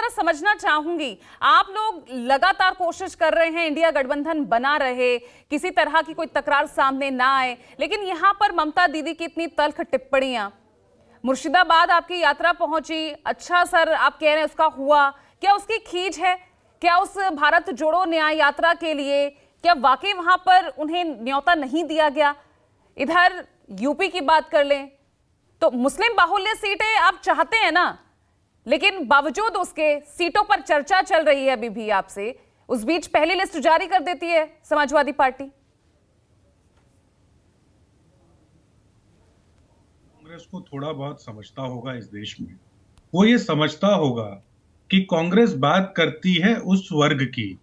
जरा समझना चाहूंगी, आप लोग लगातार कोशिश कर रहे हैं इंडिया गठबंधन बना रहे, किसी तरह की कोई तकरार सामने ना आए, लेकिन यहां पर ममता दीदी की इतनी तल्ख टिप्पणियां, मुर्शिदाबाद आपकी यात्रा पहुंची, अच्छा सर आप कह रहे हैं उसका हुआ, क्या उसकी खींच है? क्या उस भारत जोड़ो न्याय यात्रा के लिए क्या वाकई वहां पर उन्हें न्योता नहीं दिया गया? इधर यूपी की बात कर लें तो मुस्लिम बाहुल्य सीटें आप चाहते हैं ना, लेकिन बावजूद उसके सीटों पर चर्चा चल रही है अभी भी आपसे, उस बीच पहली लिस्ट जारी कर देती है समाजवादी पार्टी। कांग्रेस को थोड़ा बहुत समझता होगा इस देश में, वो ये समझता होगा कि कांग्रेस बात करती है उस वर्ग की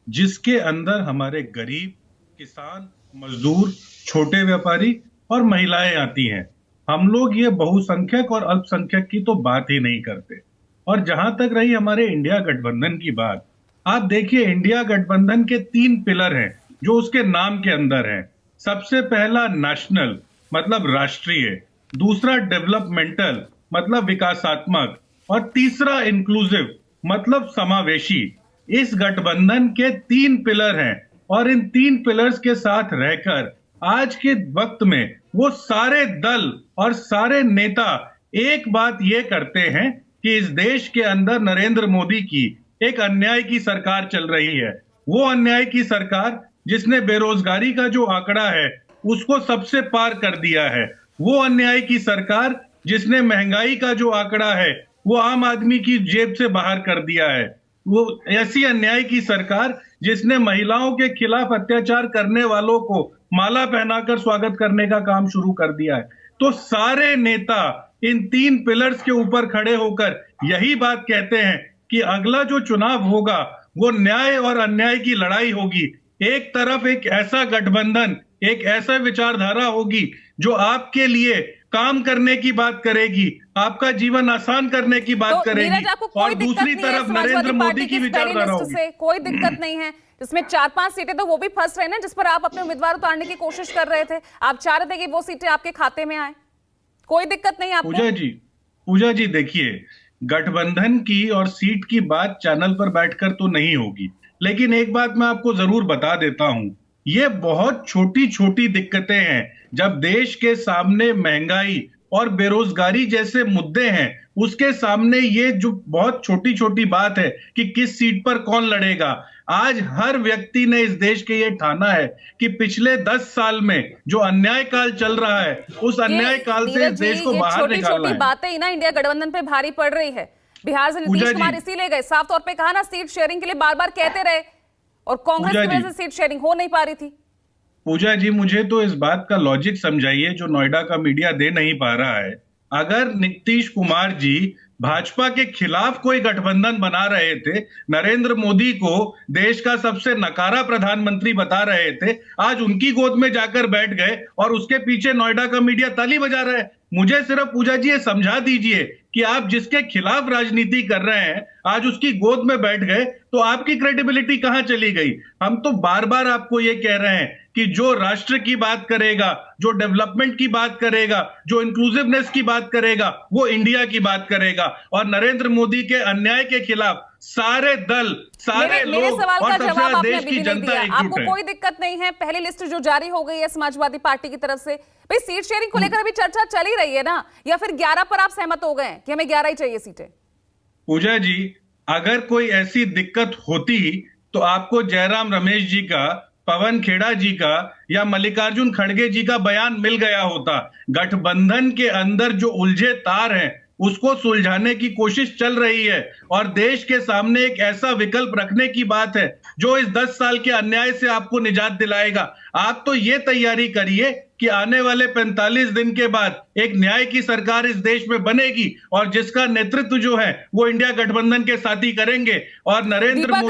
जिसके अंदर हमारे गरीब, किसान, मजदूर, छोटे व्यापारी और महिलाएं आती हैं। हम लोग ये बहुसंख्यक और अल्पसंख्यक की तो बात ही नहीं करते। और जहां तक रही हमारे इंडिया गठबंधन की बात, आप देखिए इंडिया गठबंधन के 3 पिलर हैं जो उसके नाम के अंदर हैं। सबसे पहला नेशनल मतलब राष्ट्रीय, दूसरा डेवलपमेंटल मतलब विकासात्मक और तीसरा इंक्लूसिव मतलब समावेशी। इस गठबंधन के 3 पिलर हैं और इन 3 पिलर्स के साथ रहकर आज के वक्त में वो सारे दल और सारे नेता एक बात ये करते हैं कि इस देश के अंदर नरेंद्र मोदी की एक अन्याय की सरकार चल रही है। वो अन्याय की सरकार जिसने बेरोजगारी का जो आंकड़ा है उसको सबसे पार कर दिया है। वो अन्याय की सरकार जिसने महंगाई का जो आंकड़ा है वो आम आदमी की जेब से बाहर कर दिया है। वो ऐसी अन्याय की सरकार जिसने महिलाओं के खिलाफ अत्याचार करने वालों को माला पहनाकर स्वागत करने का काम शुरू कर दिया है। तो सारे नेता इन 3 पिलर्स के ऊपर खड़े होकर यही बात कहते हैं कि अगला जो चुनाव होगा वो न्याय और अन्याय की लड़ाई होगी। एक तरफ एक ऐसा गठबंधन, एक ऐसा विचारधारा होगी जो आपके लिए काम करने की बात करेगी, आपका जीवन आसान करने की बात करेगी, और दूसरी तरफ नरेंद्र मोदी की विचारधारा होगी। कोई दिक्कत नहीं है, जिसमें 4-5 सीटें तो वो भी फंस रहे ना, जिस पर आप अपने उम्मीदवार उतारने की कोशिश कर रहे थे, आप चाह रहे थे कि वो सीटें आपके खाते में आए, कोई दिक्कत नहीं आपको? पूजा जी देखिए, गठबंधन की और सीट की बात चैनल पर बैठकर तो नहीं होगी, लेकिन एक बात मैं आपको जरूर बता देता हूं, ये बहुत छोटी छोटी दिक्कतें हैं। जब देश के सामने महंगाई और बेरोजगारी जैसे मुद्दे हैं, उसके सामने ये जो बहुत छोटी छोटी बात है कि किस सीट पर कौन लड़ेगा, आज हर व्यक्ति ने इस देश के ये ठाना है कि पिछले 10 साल में जो अन्याय काल चल रहा है उस अन्याय काल से इस देश को बाहर निकालना है। बातें ही ना इंडिया गठबंधन पे भारी पड़ रही है। बिहार से नीतीश कुमार इसीलिए गए, साफ तौर पे कहा ना, सीट शेयरिंग के लिए बार बार कहते रहे और कांग्रेस की वजह से सीट शेयरिंग हो नहीं पा रही थी। पूजा जी मुझे तो इस बात का लॉजिक समझाइए जो नोएडा का मीडिया दे नहीं पा रहा है। अगर नीतीश कुमार जी भाजपा के खिलाफ कोई गठबंधन बना रहे थे, नरेंद्र मोदी को देश का सबसे नकारा प्रधानमंत्री बता रहे थे, आज उनकी गोद में जाकर बैठ गए और उसके पीछे नोएडा का मीडिया ताली बजा रहा है। मुझे सिर्फ पूजा जी ये समझा दीजिए कि आप जिसके खिलाफ राजनीति कर रहे हैं आज उसकी गोद में बैठ गए तो आपकी क्रेडिबिलिटी कहां चली गई? हम तो बार बार आपको ये कह रहे हैं कि जो राष्ट्र की बात करेगा, जो डेवलपमेंट की बात करेगा, जो इंक्लूसिवनेस की बात करेगा, वो इंडिया की बात करेगा। और नरेंद्र मोदी के अन्याय के खिलाफ सारे दल, सारे लोग और सबसे ज्यादा देश की जनता एकजुट है। आपको कोई दिक्कत नहीं है, पहली लिस्ट जो जारी हो गई है समाजवादी पार्टी की तरफ से, भाई सीट शेयरिंग को लेकर अभी चर्चा चल ही रही है ना, या फिर 11 पर आप सहमत हो गए कि हमें 11 ही चाहिए सीटें? पूजा जी अगर कोई ऐसी दिक्कत होती तो आपको जयराम रमेश जी का, पवन खेड़ा जी का या मल्लिकार्जुन खड़गे जी का बयान मिल गया होता। गठबंधन के अंदर जो उलझे तार हैं उसको सुलझाने की कोशिश चल रही है और देश के सामने एक ऐसा विकल्प रखने की बात है जो इस 10 साल के अन्याय से आपको निजात दिलाएगा। आप तो ये तैयारी करिए कि आने वाले 45 दिन के बाद एक न्याय की सरकार इस देश में बनेगी और जिसका नेतृत्व जो है वो इंडिया गठबंधन के साथी करेंगे और नरेंद्र मोदी